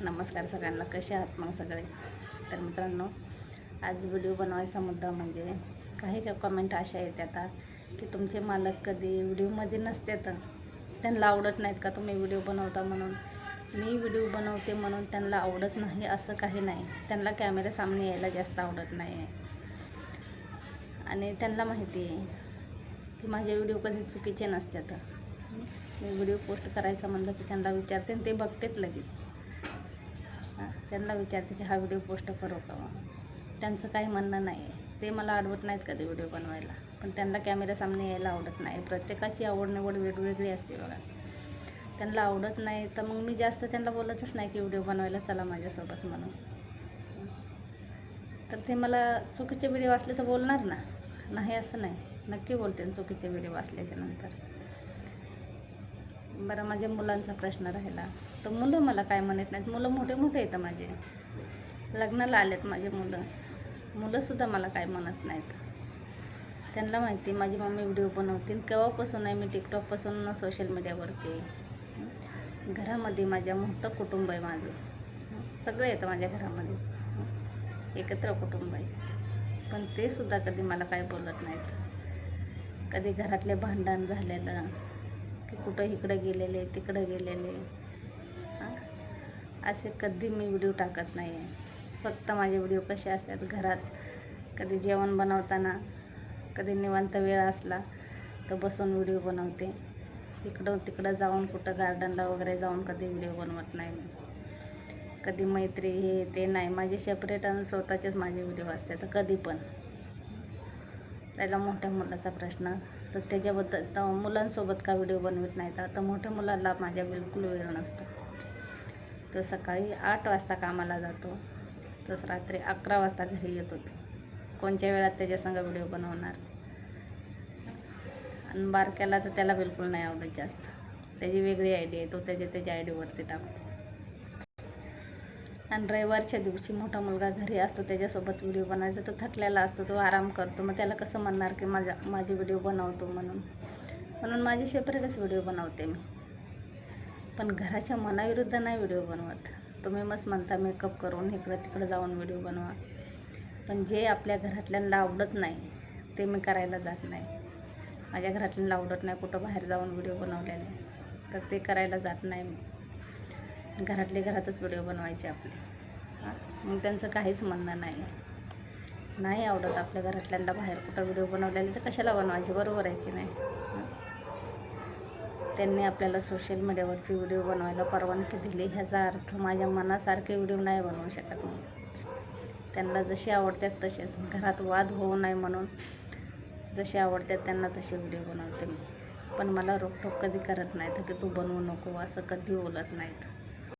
नमस्कार सगळ्यांना, कसे आहात मग सगळे. तर मित्रांनो, आज व्हिडिओ बनवायचा मुद्दा म्हणजे काही कमेंट अशा येतात की तुमचे मालक कधी व्हिडिओमध्ये नसते तर त्यांना आवडत नाहीत का तुम्ही व्हिडिओ बनवता म्हणून. मी व्हिडिओ बनवते म्हणून त्यांना आवडत नाही असं काही नाही. त्यांना कॅमेऱ्यासामने यायला जास्त आवडत नाही आहे आणि त्यांना माहिती आहे की माझे व्हिडिओ कधी चुकीचे नसतात. मी व्हिडिओ पोस्ट करायचा म्हणलं की त्यांना विचारते आणि ते बघतेच लगेच. त्यांना विचारते की हा व्हिडिओ पोस्ट करू का. त्यांचं काही म्हणणं नाही आहे. ते मला अडवत नाहीत कधी व्हिडिओ बनवायला, पण त्यांना कॅमेऱ्यासामने यायला आवडत नाही. प्रत्येकाची आवड निवड वेगवेगळी असते बघा. त्यांना आवडत नाही तर मग मी जास्त त्यांना बोलतच नाही की व्हिडिओ बनवायला चला माझ्यासोबत म्हणून. तर ते मला चुकीचे व्हिडिओ असले तर बोलणार ना, नाही असं नाही, नक्की बोलते चुकीचे व्हिडिओ असल्याच्या नंतर. बरं, माझ्या मुलांचा प्रश्न राहिला तर मुलं मला काय म्हणत नाहीत. मुलं मोठे मोठे येतं, माझे लग्नाला आलेत माझे मुलंसुद्धा मला काय म्हणत नाहीत. त्यांना माहिती माझी मम्मी व्हिडिओ बनवते. केव्हापासून आहे मी टिकटॉकपासून सोशल मीडियावरती. घरामध्ये माझ्या मोठं कुटुंब आहे. माझं सगळं येतं माझ्या घरामध्ये, एकत्र कुटुंब आहे. पण ते सुद्धा कधी मला काय बोलत नाहीत. कधी घरातले भांडण झालेलं की कुठं इकडं गेलेले तिकडं गेलेले असे कधी मी व्हिडिओ टाकत नाही आहे. फक्त माझे व्हिडिओ कसे असतात, घरात कधी जेवण बनवताना, कधी निवांत वेळ असला तर बसून व्हिडिओ बनवते. इकडं तिकडं जाऊन कुठं गार्डनला वगैरे जाऊन कधी व्हिडिओ बनवत नाही मी. कधी मैत्री हे ते नाही. माझे सेपरेट आणि स्वतःचेच माझे व्हिडिओ असते. तर कधी पण त्याला मोठ्या मुलाचा प्रश्न तर त्याच्याबद्दल तर मुलांसोबत का व्हिडिओ बनवत नाही तर मोठ्या मुलाला माझ्या बिलकुल वेळ नसतो. तो सकाळी 8 वाजता कामाला जातो, तसं रात्री 11 वाजता घरी येतो. कोणत्या वेळात त्याच्यासंग व्हिडिओ बनवणार. आणि बारक्याला तर त्याला बिलकुल नाही आवडत जास्त. त्याची वेगळी आयडी आहे, तो त्याच्या आयडीवरती टाकतो. आणि रविवारच्या दिवशी मोठा मुलगा घरी असतो, त्याच्यासोबत व्हिडिओ बनायचा. तो थकलेला असतो, तो आराम करतो. मग त्याला कसं म्हणणार की माझी व्हिडिओ बनवतो म्हणून माझी सेपरेटच व्हिडिओ बनवते मी. पण घराच्या मनाविरुद्ध नाही व्हिडिओ बनवत. तुम्ही मस्त म्हणता मेकअप करून इकडं तिकडं जाऊन व्हिडिओ बनवा, पण जे आपल्या घरातल्यांना आवडत नाही ते मी करायला जात नाही. माझ्या घरातल्यांना आवडत नाही कुठं बाहेर जाऊन व्हिडिओ बनवलेले, तर ते करायला जात नाही मी. घरातले घरातच व्हिडिओ बनवायचे आपले. मग त्यांचं काहीच म्हणणं नाही आवडत आपल्या घरातल्यांना बाहेर कुठं व्हिडिओ बनवलेले तर कशाला बनवायचे, बरोबर आहे की नाही. त्यांनी आपल्याला सोशल मीडियावरती व्हिडिओ बनवायला परवानगी दिली, ह्याचा अर्थ माझ्या मनासारखे व्हिडिओ नाही बनवू शकत मी. त्यांना जसे आवडतात तसेच, घरात वाद होऊ नये म्हणून जसे आवडतात त्यांना तसे व्हिडिओ बनवते मी. पण मला रोकटोक कधी करत नाहीत की तू बनवू नको असं कधी बोलत नाहीत.